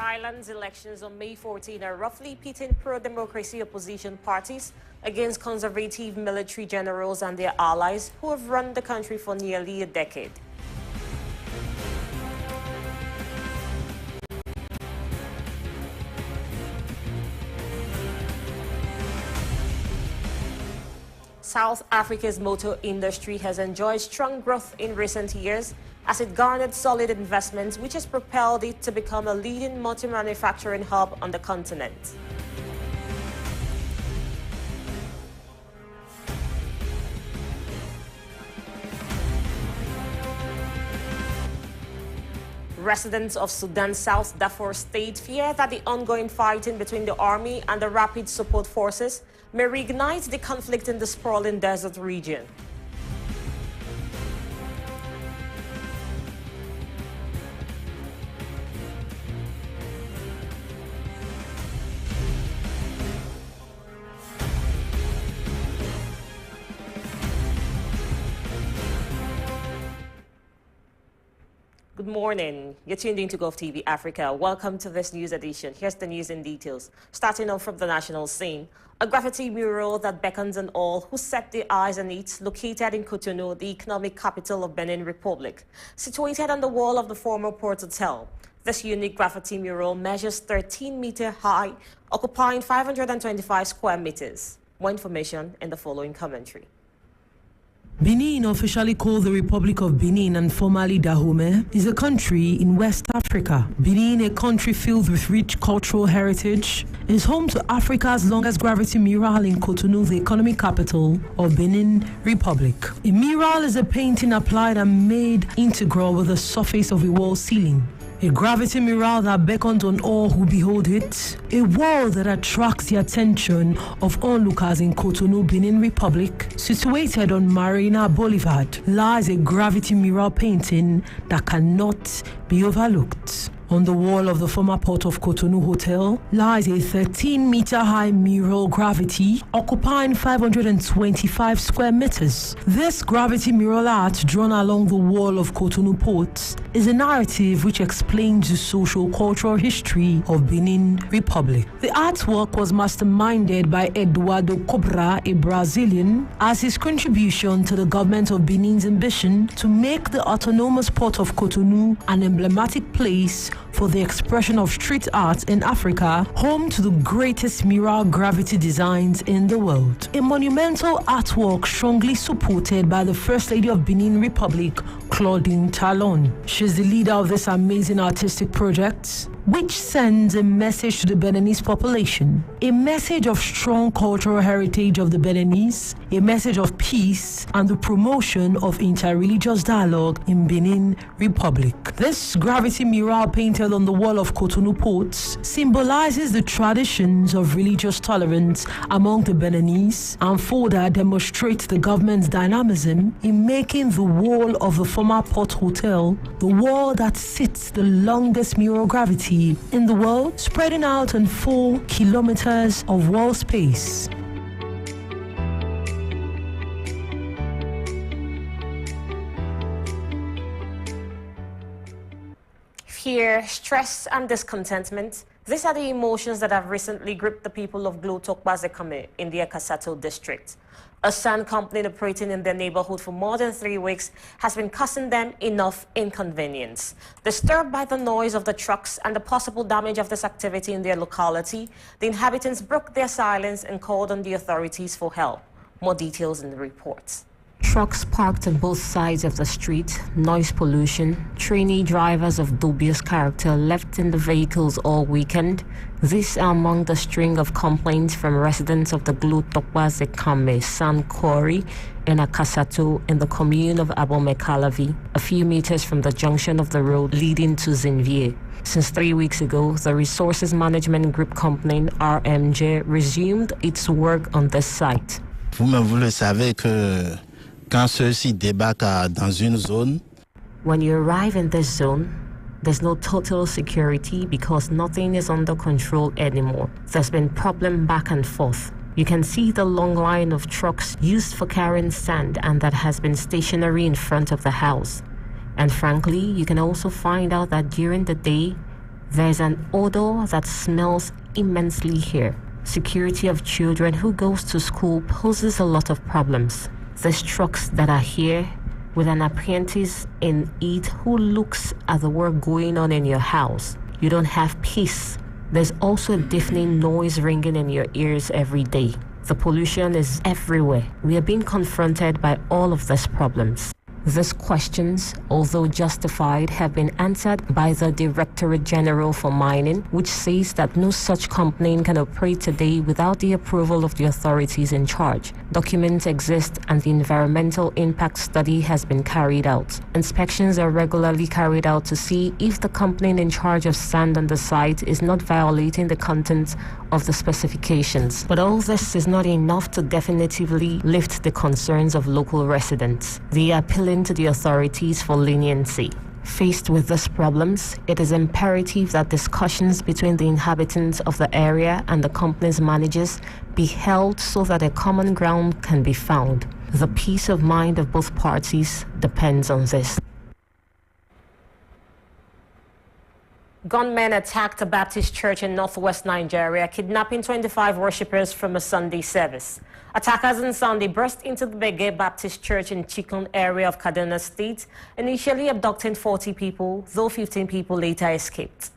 Thailand's elections on May 14 are roughly pitting pro-democracy opposition parties against conservative military generals and their allies who have run the country for nearly a decade. South Africa's motor industry has enjoyed strong growth in recent years as it garnered solid investments, which has propelled it to become a leading multi-manufacturing hub on the continent. Residents of Sudan's South Darfur state fear that the ongoing fighting between the army and the Rapid Support Forces may reignite the conflict in the sprawling desert region. Good morning. You're tuned into Golfe TV Africa. Welcome to this news edition. Here's the news in details. Starting off from the national scene, a graffiti mural that beckons on all who set their eyes on it, located in Cotonou, the economic capital of Benin Republic, situated on the wall of the former Port Hotel. This unique graffiti mural measures 13 meters high, occupying 525 square meters. More information in the following commentary. Benin, officially called the Republic of Benin and formerly Dahomey, is a country in West Africa. Benin, a country filled with rich cultural heritage, is home to Africa's longest graffiti mural in Cotonou, the economic capital of Benin Republic. A mural is a painting applied and made integral with the surface of a wall ceiling. A gravity mural that beckons on all who behold it. A wall that attracts the attention of onlookers in Cotonou, Benin Republic. Situated on Marina Boulevard lies a gravity mural painting that cannot be overlooked. On the wall of the former Port of Cotonou Hotel lies a 13-meter-high mural gravity occupying 525 square meters. This gravity mural art drawn along the wall of Cotonou Port is a narrative which explains the social-cultural history of Benin Republic. The artwork was masterminded by Eduardo Cobra, a Brazilian, as his contribution to the government of Benin's ambition to make the autonomous Port of Cotonou an emblematic place for the expression of street art in Africa, home to the greatest mural gravity designs in the world. A monumental artwork strongly supported by the First Lady of Benin Republic, Claudine Talon. She's the leader of this amazing artistic project, which sends a message to the Beninese population, a message of strong cultural heritage of the Beninese, a message of peace and the promotion of interreligious dialogue in Benin Republic. This gravity mural painted on the wall of Cotonou Port symbolizes the traditions of religious tolerance among the Beninese and further demonstrates the government's dynamism in making the wall of the former Port Hotel the wall that sits the longest mural gravity in the world, spreading out on 4 kilometers of wall space. Fear, stress, and discontentment. These are the emotions that have recently gripped the people of Glo-Tokpa-Zekame in the Akasato district. A sand company operating in their neighborhood for more than 3 weeks has been causing them enough inconvenience. Disturbed by the noise of the trucks and the possible damage of this activity in their locality, the inhabitants broke their silence and called on the authorities for help. More details in the report. Trucks parked on both sides of the street, noise pollution, trainee drivers of dubious character left in the vehicles all weekend. These are among the string of complaints from residents of the Glo-Tokpa-Zekame sand quarry in Akasato in the commune of Abomey-Calavi, a few meters from the junction of the road leading to Zinvier. Since 3 weeks ago, the Resources Management Group company RMJ resumed its work on this site. Vous le savez que quand ceux-ci débarquent dans une zone, when you arrive in this zone, there's no total security because nothing is under control anymore. There's been problem back and forth. You can see the long line of trucks used for carrying sand and that has been stationary in front of the house. And frankly, you can also find out that during the day, There's an odor that smells immensely here. Security of children who goes to school poses a lot of problems. There's trucks that are here with an apprentice in it who looks at the work going on in your house. You don't have peace. There's also a deafening noise ringing in your ears every day. The pollution is everywhere. We are being confronted by all of these problems. These questions, although justified, have been answered by the Directorate General for Mining, which says that no such company can operate today without the approval of the authorities in charge. Documents exist and the environmental impact study has been carried out. Inspections are regularly carried out to see if the company in charge of sand on the site is not violating the content of the specifications. But all this is not enough to definitively lift the concerns of local residents. They are appealing to the authorities for leniency. Faced with these problems, it is imperative that discussions between the inhabitants of the area and the company's managers be held so that a common ground can be found. The peace of mind of both parties depends on this. Gunmen attacked a Baptist church in northwest Nigeria, kidnapping 25 worshippers from a Sunday service. Attackers on Sunday burst into the Bege Baptist Church in Chikun area of Kaduna State, initially abducting 40 people, though 15 people later escaped.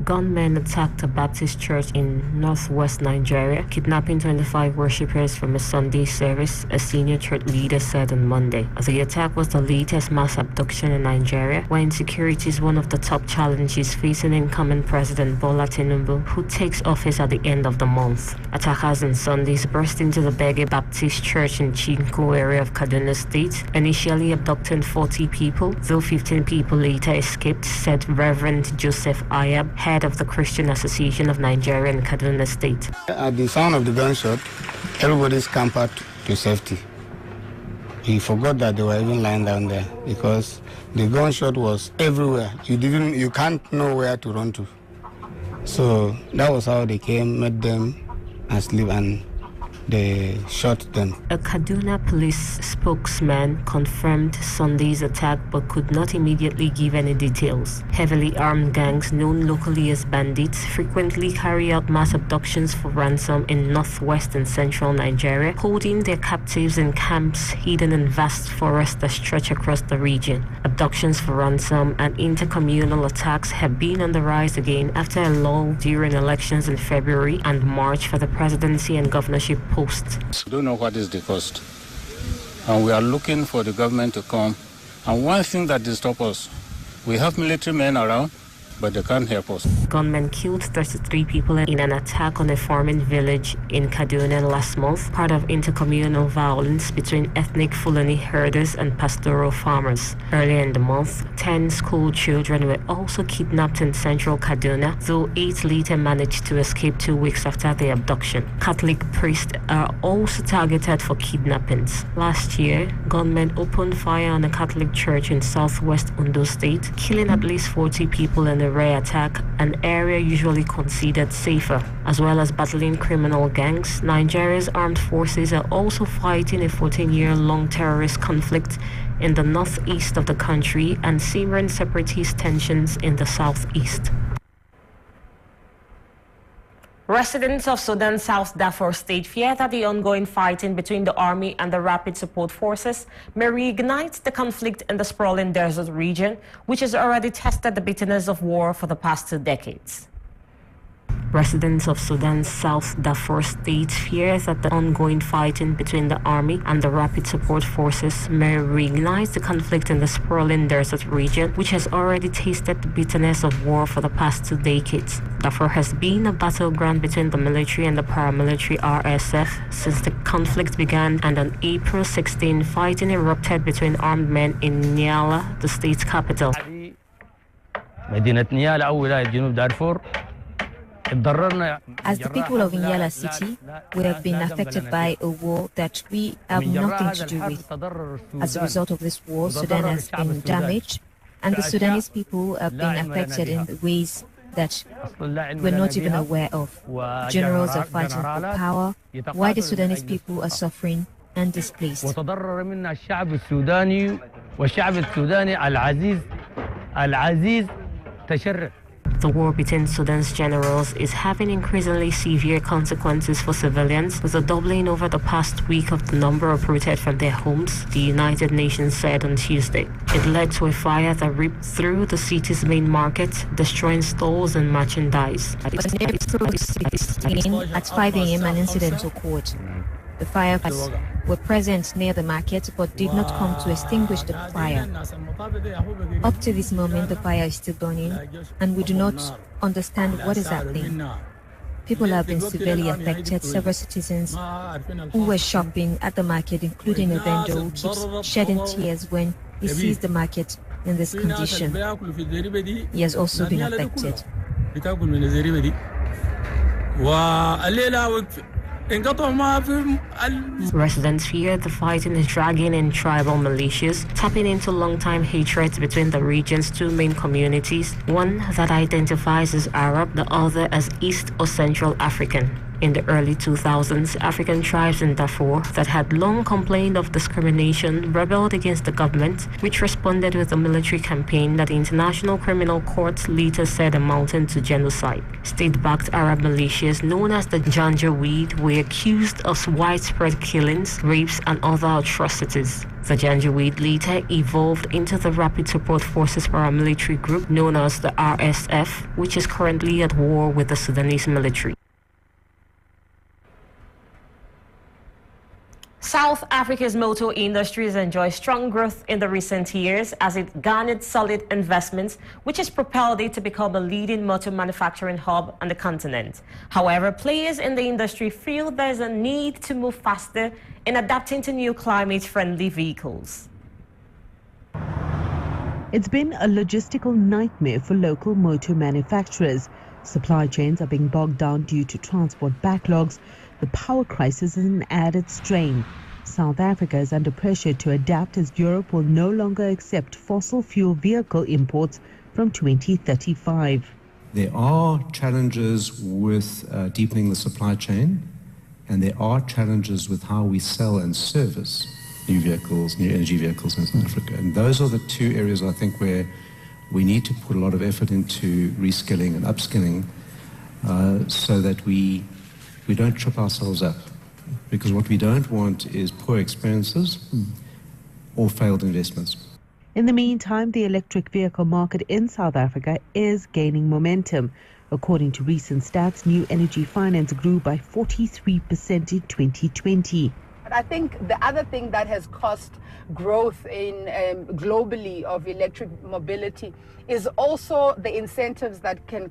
Gunmen attacked a Baptist church in northwest Nigeria, kidnapping 25 worshippers from a Sunday service, a senior church leader said on Monday. The attack was the latest mass abduction in Nigeria, where insecurity is one of the top challenges facing incoming President Bola Tinubu, who takes office at the end of the month. Attackers on Sundays burst into the Bege Baptist Church in Chinku area of Kaduna State, initially abducting 40 people, though 15 people later escaped, said Reverend Joseph Ayab, head of the Christian Association of Nigeria in Kaduna State. At the sound of the gunshot, everybody scampered to safety. He forgot that they were even lying down there because the gunshot was everywhere. You can't know where to run to. So that was how they came, met them asleep, and they shot them. A Kaduna police spokesman confirmed Sunday's attack but could not immediately give any details. Heavily armed gangs known locally as bandits frequently carry out mass abductions for ransom in northwest and central Nigeria, holding their captives in camps hidden in vast forests that stretch across the region. Abductions for ransom and intercommunal attacks have been on the rise again after a lull during elections in February and March for the presidency and governorship posts. We don't know what is the cost, and we are looking for the government to come. And one thing that disturbs us, we have military men around, but they can't help us. Gunmen killed 33 people in an attack on a farming village in Kaduna last month, part of intercommunal violence between ethnic Fulani herders and pastoral farmers. Earlier in the month, 10 school children were also kidnapped in central Kaduna, though 8 later managed to escape 2 weeks after the abduction. Catholic priests are also targeted for kidnappings. Last year, gunmen opened fire on a Catholic church in southwest Ondo State, killing at least 40 people in a rare attack, an area usually considered safer. As well as battling criminal gangs, Nigeria's armed forces are also fighting a 14-year-long terrorist conflict in the northeast of the country and simmering separatist tensions in the southeast. Residents of Sudan's South Darfur State fear that the ongoing fighting between the army and the rapid support forces may reignite the conflict in the sprawling desert region, which has already tested the bitterness of war for the past 2 decades. Residents of Sudan's South Darfur State fear that the ongoing fighting between the army and the rapid support forces may reignite the conflict in the sprawling desert region, which has already tasted the bitterness of war for the past 2 decades. Darfur has been a battleground between the military and the paramilitary RSF since the conflict began, and on April 16, fighting erupted between armed men in Niala, the state's capital. As the people of Inyala city, we have been affected by a war that we have nothing to do with. As a result of this war, Sudan has been damaged, and the Sudanese people have been affected in ways that we're not even aware of. Generals are fighting for power, while the Sudanese people are suffering and displaced. The war between Sudan's generals is having increasingly severe consequences for civilians, with a doubling over the past week of the number uprooted from their homes, the United Nations said on Tuesday. It led to a fire that ripped through the city's main market, destroying stores and merchandise. At 5 a.m. an incident occurred. The firefighters were present near the market but did not come to extinguish the fire. Up to this moment, the fire is still burning, and we do not understand what is happening. People have been severely affected. Several citizens who were shopping at the market, including a vendor who keeps shedding tears when he sees the market in this condition. He has also been affected. Residents fear the fighting is dragging in tribal militias, tapping into long-time hatred between the region's two main communities, one that identifies as Arab, the other as East or Central African. In the early 2000s, African tribes in Darfur that had long complained of discrimination rebelled against the government, which responded with a military campaign that the International Criminal Court later said amounted to genocide. State-backed Arab militias known as the Janjaweed were accused of widespread killings, rapes, and other atrocities. The Janjaweed later evolved into the Rapid Support Forces paramilitary group known as the RSF, which is currently at war with the Sudanese military. South Africa's motor industry has enjoyed strong growth in the recent years as it garnered solid investments, which has propelled it to become a leading motor manufacturing hub on the continent. However, players in the industry feel there is a need to move faster in adapting to new climate-friendly vehicles. It's been a logistical nightmare for local motor manufacturers. Supply chains are being bogged down due to transport backlogs. The power crisis is an added strain. South Africa is under pressure to adapt as Europe will no longer accept fossil fuel vehicle imports from 2035. There are challenges with deepening the supply chain, and there are challenges with how we sell and service new vehicles, new energy vehicles in South Africa. And those are the two areas I think where we need to put a lot of effort into reskilling and upskilling so that we don't trip ourselves up, because what we don't want is poor experiences or failed investments. In the meantime, the electric vehicle market in South Africa is gaining momentum. According to recent stats, new energy finance grew by 43% in 2020. I think the other thing that has caused growth in globally of electric mobility is also the incentives that do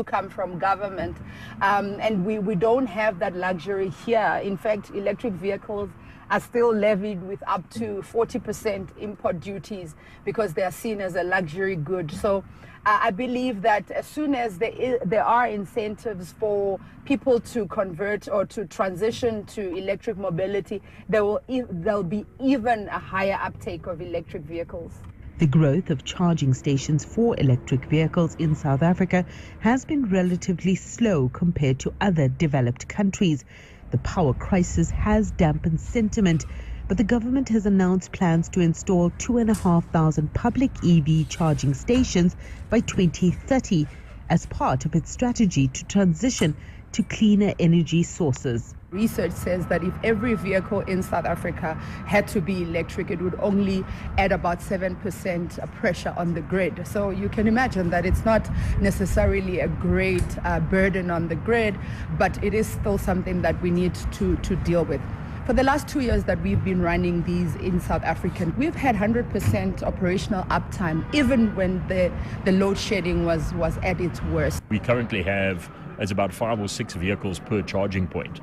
come from government, and we don't have that luxury here. In fact, electric vehicles are still levied with up to 40% import duties because they are seen as a luxury good. So I believe that as soon as there are incentives for people to convert or to transition to electric mobility, there'll be even a higher uptake of electric vehicles. The growth of charging stations for electric vehicles in South Africa has been relatively slow compared to other developed countries. The power crisis has dampened sentiment, but the government has announced plans to install 2,500 public EV charging stations by 2030 as part of its strategy to transition to cleaner energy sources. Research says that if every vehicle in South Africa had to be electric, it would only add about 7% pressure on the grid. So you can imagine that it's not necessarily a great burden on the grid, but it is still something that we need to deal with. For the last 2 years that we've been running these in South Africa, we've had 100% operational uptime, even when the load shedding was at its worst. We currently have about 5 or 6 vehicles per charging point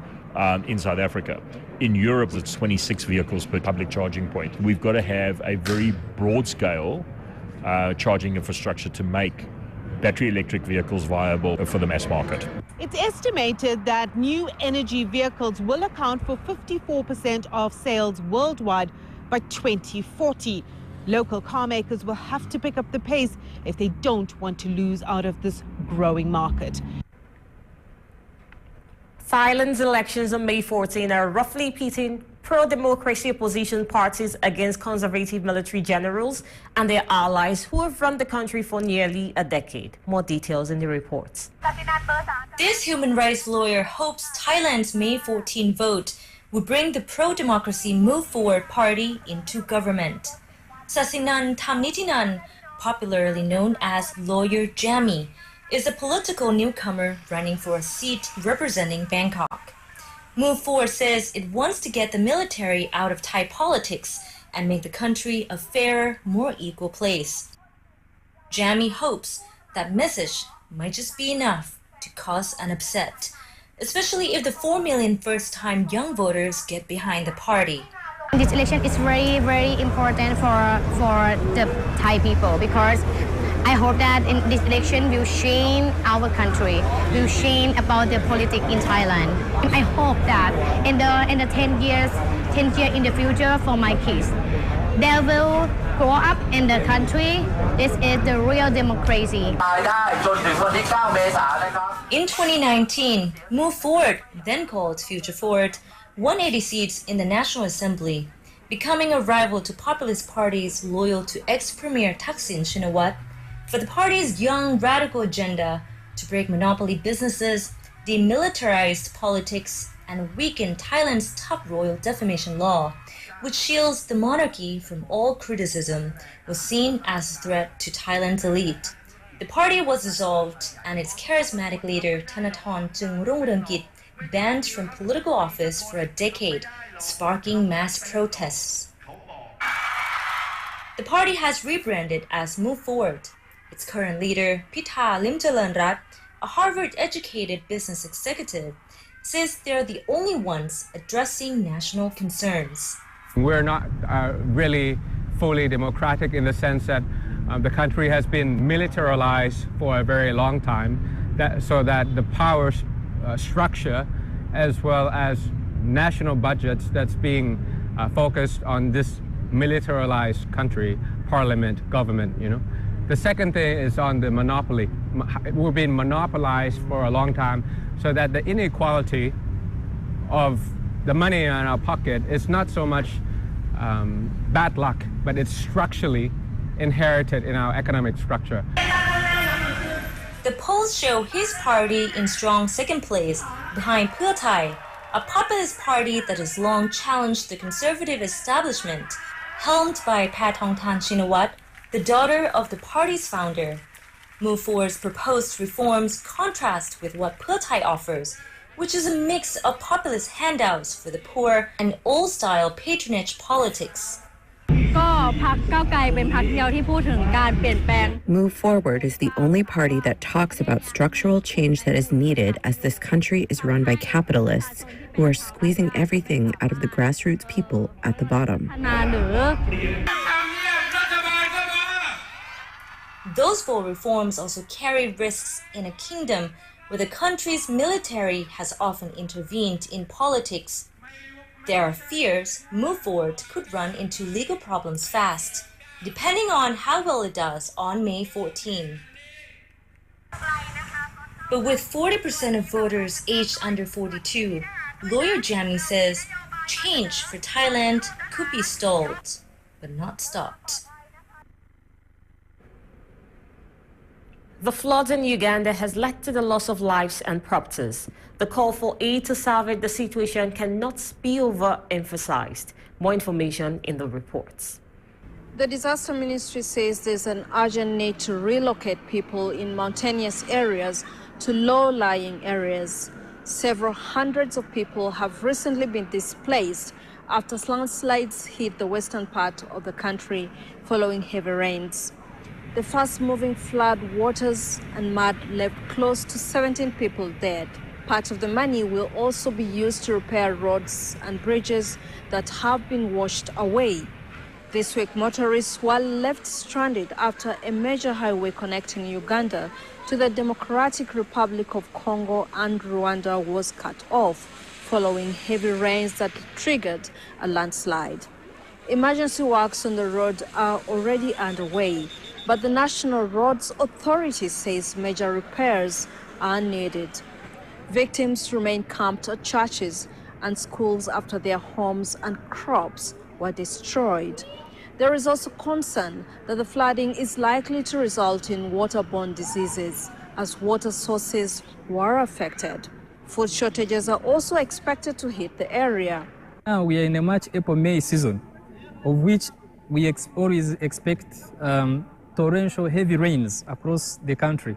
in South Africa. In Europe, it's 26 vehicles per public charging point. We've got to have a very broad-scale charging infrastructure to make battery electric vehicles viable for the mass market. It's estimated that new energy vehicles will account for 54% of sales worldwide by 2040. Local car makers will have to pick up the pace if they don't want to lose out of this growing market. Thailand's elections on May 14 are roughly pro-democracy opposition parties against conservative military generals and their allies who have run the country for nearly a decade. More details in the reports. This human rights lawyer hopes Thailand's May 14 vote would bring the pro-democracy Move Forward party into government. Sasinan Thamnitinan, popularly known as Lawyer Jammy, is a political newcomer running for a seat representing Bangkok. Move Forward says it wants to get the military out of Thai politics and make the country a fairer, more equal place. Jammy hopes that message might just be enough to cause an upset, especially if the 4 million first-time young voters get behind the party. This election is very, very important for the Thai people because I hope that in this election will change our country, will change about the politics in Thailand. I hope that in the 10 years in the future for my kids, they will grow up in the country. This is the real democracy. In 2019, Move Forward, then called Future Forward, won 80 seats in the National Assembly, becoming a rival to populist parties loyal to ex-Premier Thaksin Shinawatra. For the party's young radical agenda to break monopoly businesses, demilitarized politics, and weaken Thailand's top royal defamation law, which shields the monarchy from all criticism, was seen as a threat to Thailand's elite. The party was dissolved and its charismatic leader Thanathorn Juangroongruangkit banned from political office for a decade, sparking mass protests. The party has rebranded as Move Forward. Its current leader, Pitha Limjaroenrat, a Harvard-educated business executive, says they're the only ones addressing national concerns. We're not really fully democratic in the sense that the country has been militarized for a very long time, so that the power structure as well as national budgets that's being focused on this militarized country, parliament, government, you know. The second thing is on the monopoly. We've been monopolized for a long time, so that the inequality of the money in our pocket is not so much bad luck, but it's structurally inherited in our economic structure. The polls show his party in strong second place behind Pheu Thai, a populist party that has long challenged the conservative establishment, helmed by Pathongthan Shinawatra, the daughter of the party's founder. Move Forward's proposed reforms contrast with what Pheu Thai offers, which is a mix of populist handouts for the poor and old-style patronage politics. Move Forward is the only party that talks about structural change that is needed as this country is run by capitalists who are squeezing everything out of the grassroots people at the bottom. Those bold reforms also carry risks in a kingdom where the country's military has often intervened in politics. There are fears Move Forward could run into legal problems fast, depending on how well it does on May 14. But with 40% of voters aged under 42, Lawyer Jammy says change for Thailand could be stalled, but not stopped. The floods in Uganda has led to the loss of lives and properties. The call for aid to salvage the situation cannot be overemphasized. More information in the reports. The disaster ministry says there's an urgent need to relocate people in mountainous areas to low-lying areas. Several hundreds of people have recently been displaced after landslides hit the western part of the country following heavy rains. The fast-moving flood waters and mud left close to 17 people dead. Part of the money will also be used to repair roads and bridges that have been washed away. This week, motorists were left stranded after a major highway connecting Uganda to the Democratic Republic of Congo and Rwanda was cut off following heavy rains that triggered a landslide. Emergency works on the road are already underway, but the National Roads Authority says major repairs are needed. Victims remain camped at churches and schools after their homes and crops were destroyed. There is also concern that the flooding is likely to result in waterborne diseases as water sources were affected. Food shortages are also expected to hit the area. Now we are in a March, April, May season, of which we always expect torrential heavy rains across the country.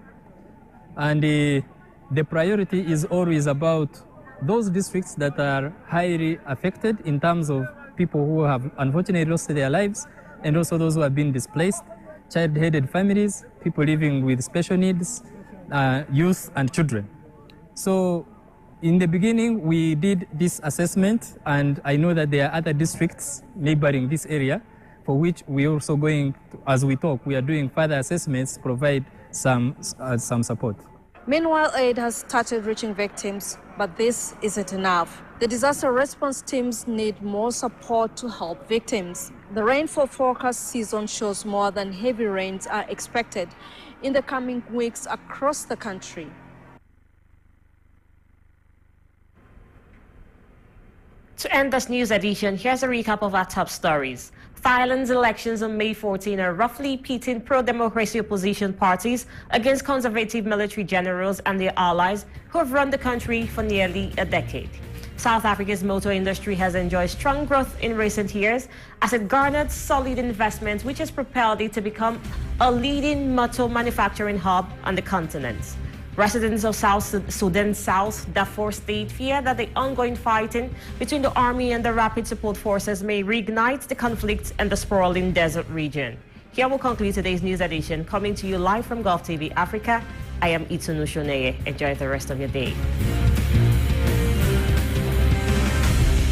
And the priority is always about those districts that are highly affected in terms of people who have unfortunately lost their lives, and also those who have been displaced, child-headed families, people living with special needs, youth and children. So in the beginning, we did this assessment, and I know that there are other districts neighboring this area for which we are also going, as we talk, we are doing further assessments to provide some support. Meanwhile, aid has started reaching victims, but this isn't enough. The disaster response teams need more support to help victims. The rainfall forecast season shows more than heavy rains are expected in the coming weeks across the country. To end this news edition, here's a recap of our top stories. Thailand's elections on May 14 are roughly pitting pro-democracy opposition parties against conservative military generals and their allies who have run the country for nearly a decade. South Africa's motor industry has enjoyed strong growth in recent years as it garnered solid investment, which has propelled it to become a leading motor manufacturing hub on the continent. Residents of South Sudan's South Darfur state fear that the ongoing fighting between the army and the rapid support forces may reignite the conflict in the sprawling desert region. Here we'll conclude today's news edition, coming to you live from Golfe TV Africa. I am ITUNU SHONEYE. Enjoy the rest of your day.